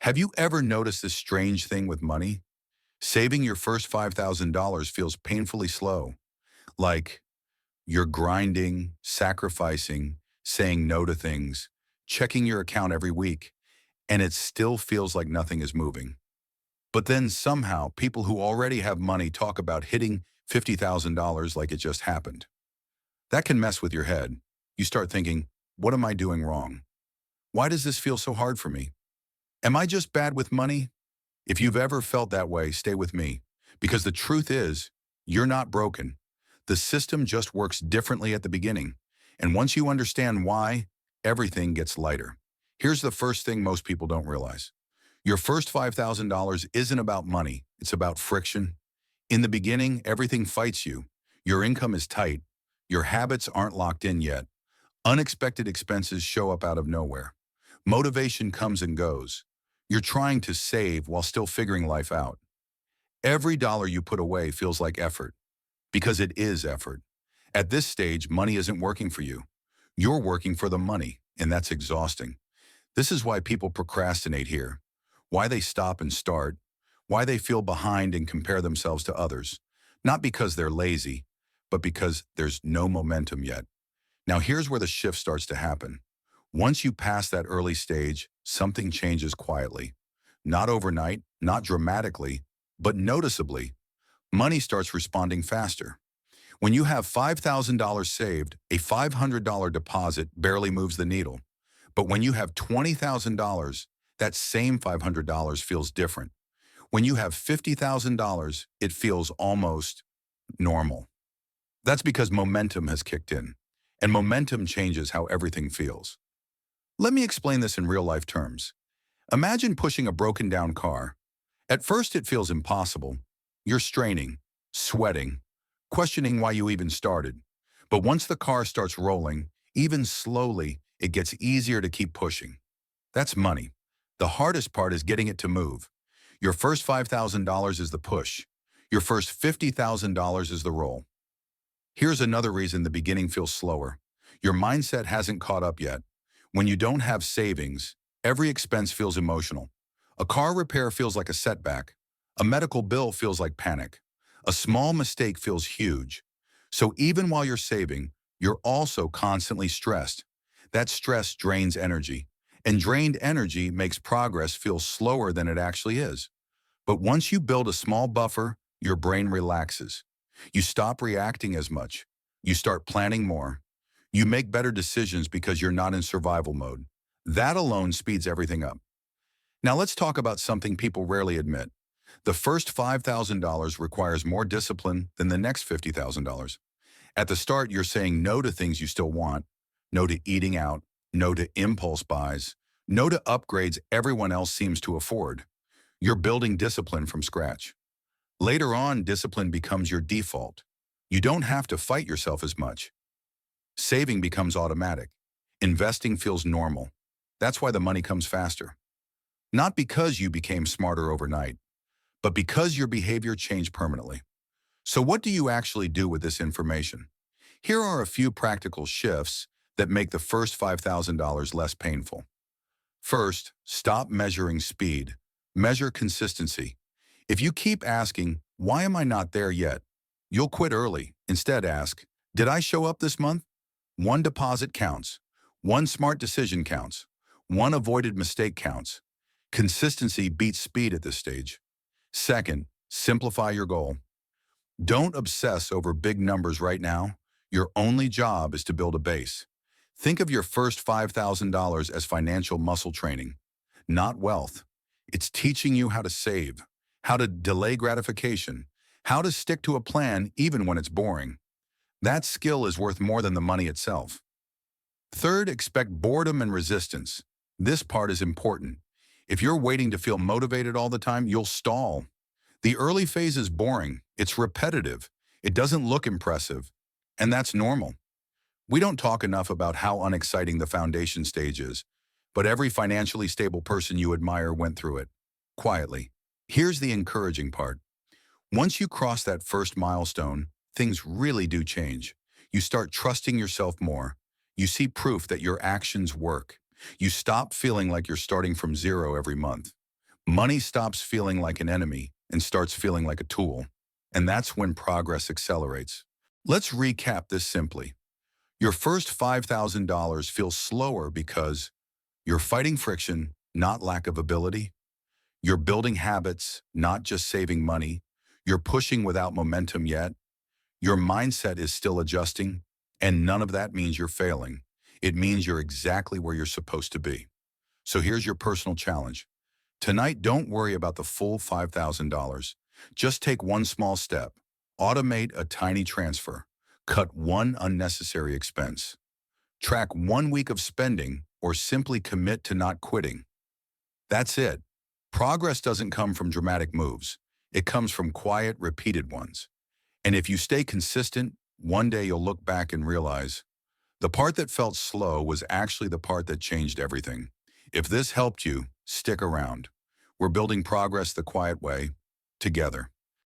Have you ever noticed this strange thing with money? Saving your first $5,000 feels painfully slow, like you're grinding, sacrificing, saying no to things, checking your account every week, and it still feels like nothing is moving. But then somehow people who already have money talk about hitting $50,000 like it just happened. That can mess with your head. You start thinking, what am I doing wrong? Why does this feel so hard for me? Am I just bad with money? If you've ever felt that way, stay with me. Because the truth is, you're not broken. The system just works differently at the beginning. And once you understand why, everything gets lighter. Here's the first thing most people don't realize. Your first $5,000 isn't about money. It's about friction. In the beginning, everything fights you. Your income is tight. Your habits aren't locked in yet. Unexpected expenses show up out of nowhere. Motivation comes and goes. You're trying to save while still figuring life out. Every dollar you put away feels like effort, because it is effort. At this stage, money isn't working for you. You're working for the money, and that's exhausting. This is why people procrastinate here, why they stop and start, why they feel behind and compare themselves to others. Not because they're lazy, but because there's no momentum yet. Now here's where the shift starts to happen. Once you pass that early stage, something changes quietly. Not overnight, not dramatically, but noticeably. Money starts responding faster. When you have $5,000 saved, a $500 deposit barely moves the needle. But when you have $20,000, that same $500 feels different. When you have $50,000, it feels almost normal. That's because momentum has kicked in, and momentum changes how everything feels. Let me explain this in real-life terms. Imagine pushing a broken-down car. At first, it feels impossible. You're straining, sweating, questioning why you even started. But once the car starts rolling, even slowly, it gets easier to keep pushing. That's money. The hardest part is getting it to move. Your first $5,000 is the push. Your first $50,000 is the roll. Here's another reason the beginning feels slower. Your mindset hasn't caught up yet. When you don't have savings, every expense feels emotional. A car repair feels like a setback. A medical bill feels like panic. A small mistake feels huge. So even while you're saving, you're also constantly stressed. That stress drains energy, and drained energy makes progress feel slower than it actually is. But once you build a small buffer, your brain relaxes. You stop reacting as much. You start planning more. You make better decisions because you're not in survival mode. That alone speeds everything up. Now let's talk about something people rarely admit. The first $5,000 requires more discipline than the next $50,000. At the start, you're saying no to things you still want, no to eating out, no to impulse buys, no to upgrades everyone else seems to afford. You're building discipline from scratch. Later on, discipline becomes your default. You don't have to fight yourself as much. Saving becomes automatic. Investing feels normal. That's why the money comes faster. Not because you became smarter overnight, but because your behavior changed permanently. So what do you actually do with this information? Here are a few practical shifts that make the first $5,000 less painful. First, stop measuring speed. Measure consistency. If you keep asking, why am I not there yet? You'll quit early. Instead ask, did I show up this month? One deposit counts. One smart decision counts. One avoided mistake counts. Consistency beats speed at this stage. Second, simplify your goal. Don't obsess over big numbers right now. Your only job is to build a base. Think of your first $5,000 as financial muscle training, not wealth. It's teaching you how to save, how to delay gratification, how to stick to a plan even when it's boring. That skill is worth more than the money itself. Third, expect boredom and resistance. This part is important. If you're waiting to feel motivated all the time, you'll stall. The early phase is boring. It's repetitive. It doesn't look impressive. And that's normal. We don't talk enough about how unexciting the foundation stage is, but every financially stable person you admire went through it, quietly. Here's the encouraging part. Once you cross that first milestone, things really do change. You start trusting yourself more. You see proof that your actions work. You stop feeling like you're starting from zero every month. Money stops feeling like an enemy and starts feeling like a tool. And that's when progress accelerates. Let's recap this simply. Your first $5,000 feels slower because you're fighting friction, not lack of ability. You're building habits, not just saving money. You're pushing without momentum yet. Your mindset is still adjusting, and none of that means you're failing. It means you're exactly where you're supposed to be. So here's your personal challenge. Tonight, don't worry about the full $5,000. Just take one small step. Automate a tiny transfer. Cut one unnecessary expense. Track 1 week of spending or simply commit to not quitting. That's it. Progress doesn't come from dramatic moves. It comes from quiet, repeated ones. And if you stay consistent, one day you'll look back and realize the part that felt slow was actually the part that changed everything. If this helped you, stick around. We're building progress the quiet way, together.